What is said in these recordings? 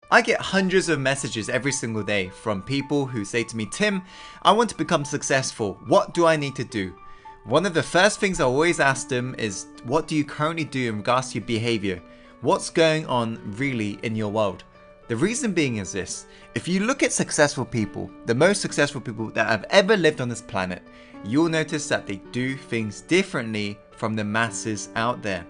I get hundreds of messages every single day from people who say to me, Tim, I want to become successful. What do I need to do? One of the first things I always ask them is, what do you currently do in regards to your behavior? What's going on really in your world? The reason being is this: if you look at successful people, the most successful people that have ever lived on this planet, you'll notice that they do things differently from the masses out there.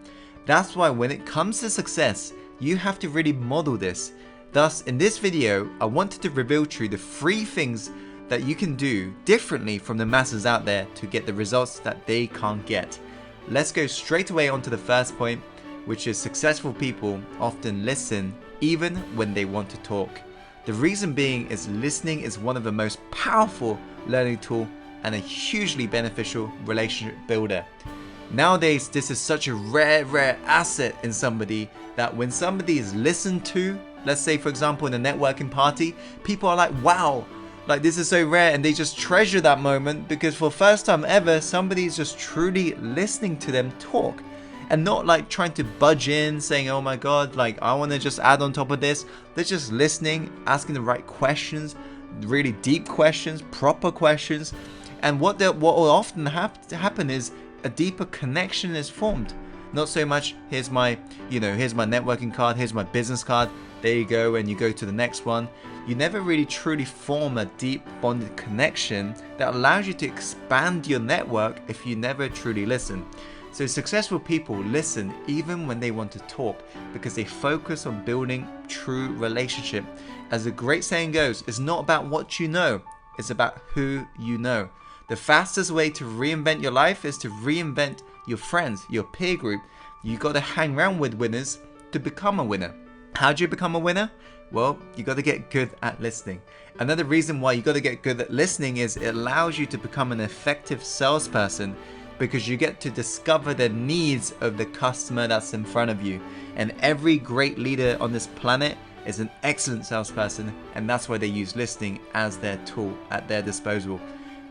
That's why when it comes to success, you have to really model this. Thus, in this video, I wanted to reveal to you the 3 things that you can do differently from the masses out there to get the results that they can't get. Let's go straight away onto the first point, which is successful people often listen even when they want to talk. The reason being is listening is one of the most powerful learning tools and a hugely beneficial relationship builder. Nowadays, this is such a rare asset in somebody that when somebody is listened to, let's say for example in a networking party, people are like, wow, like this is so rare, and they just treasure that moment because for first time ever, somebody is just truly listening to them talk and not like trying to budge in saying, oh my God, like I want to just add on top of this. They're just listening, asking the right questions, really deep questions, proper questions. And what will often happen is a deeper connection is formed. Not so much, here's my networking card, here's my business card, there you go, and you go to the next one. You never really truly form a deep bonded connection that allows you to expand your network if you never truly listen. So successful people listen even when they want to talk because they focus on building true relationship. As the great saying goes, it's not about what you know, it's about who you know. The fastest way to reinvent your life is to reinvent your friends, your peer group. You got to hang around with winners to become a winner. How do you become a winner? Well, you got to get good at listening. Another reason why you got to get good at listening is it allows you to become an effective salesperson because you get to discover the needs of the customer that's in front of you. And every great leader on this planet is an excellent salesperson, and that's why they use listening as their tool at their disposal.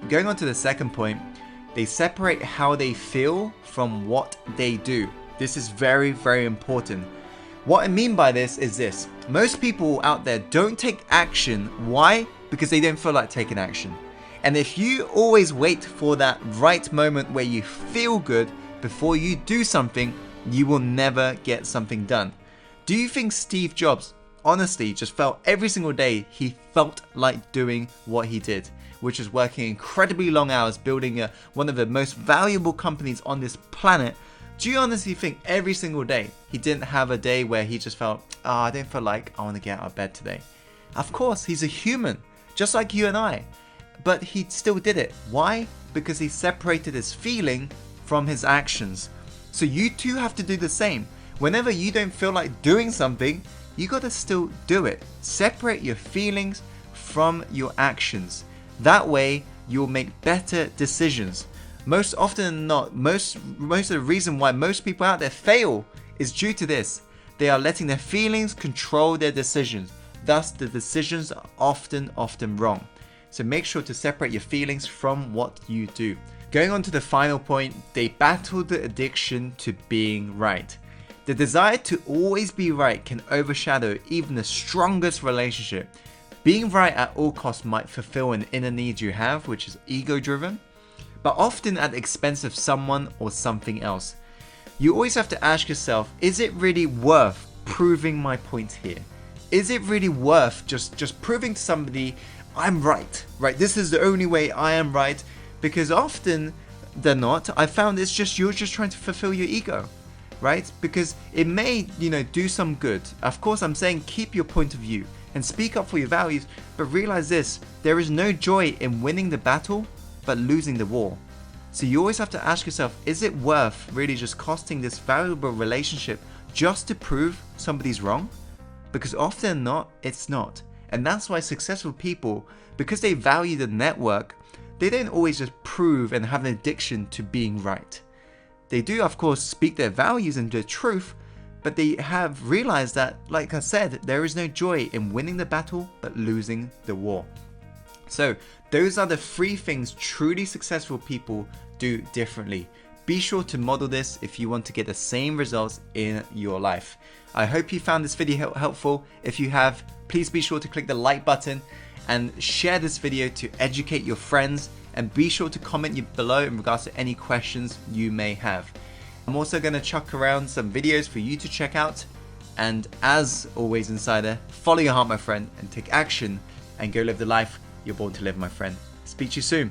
Going on to the second point, they separate how they feel from what they do. This is very important. What I mean by this is this: most people out there don't take action. Why? Because they don't feel like taking action. And if you always wait for that right moment where you feel good before you do something, you will never get something done. Do you think Steve Jobs honestly just felt every single day he felt like doing what he did, which is working incredibly long hours building one of the most valuable companies on this planet? Do you honestly think every single day he didn't have a day where he just felt, I don't feel like I want to get out of bed today? Of course, he's a human, just like you and I. But he still did it. Why? Because he separated his feeling from his actions. So you too have to do the same. Whenever you don't feel like doing something, you got to still do it. Separate your feelings from your actions. That way, you'll make better decisions. Most often than not, most of the reason why most people out there fail is due to this. They are letting their feelings control their decisions. Thus, the decisions are often wrong. So make sure to separate your feelings from what you do. Going on to the final point, they battle the addiction to being right. The desire to always be right can overshadow even the strongest relationship. Being right at all costs might fulfill an inner need you have, which is ego-driven, but often at the expense of someone or something else. You always have to ask yourself, is it really worth proving my point here? Is it really worth just proving to somebody I'm right? This is the only way I am right, because often than not, I found it's just you're just trying to fulfill your ego, right? Because it may, do some good. Of course, I'm saying keep your point of view and speak up for your values, but realize this: there is no joy in winning the battle, but losing the war. So you always have to ask yourself, is it worth really just costing this valuable relationship just to prove somebody's wrong? Because often than not, it's not. And that's why successful people, because they value the network, they don't always just prove and have an addiction to being right. They do, of course, speak their values and their truth, but they have realized that, like I said, there is no joy in winning the battle, but losing the war. So those are the 3 things truly successful people do differently. Be sure to model this if you want to get the same results in your life. I hope you found this video helpful. If you have, please be sure to click the like button and share this video to educate your friends, and be sure to comment below in regards to any questions you may have. I'm also going to chuck around some videos for you to check out. And as always, Insider, follow your heart, my friend, and take action and go live the life you're born to live, my friend. Speak to you soon.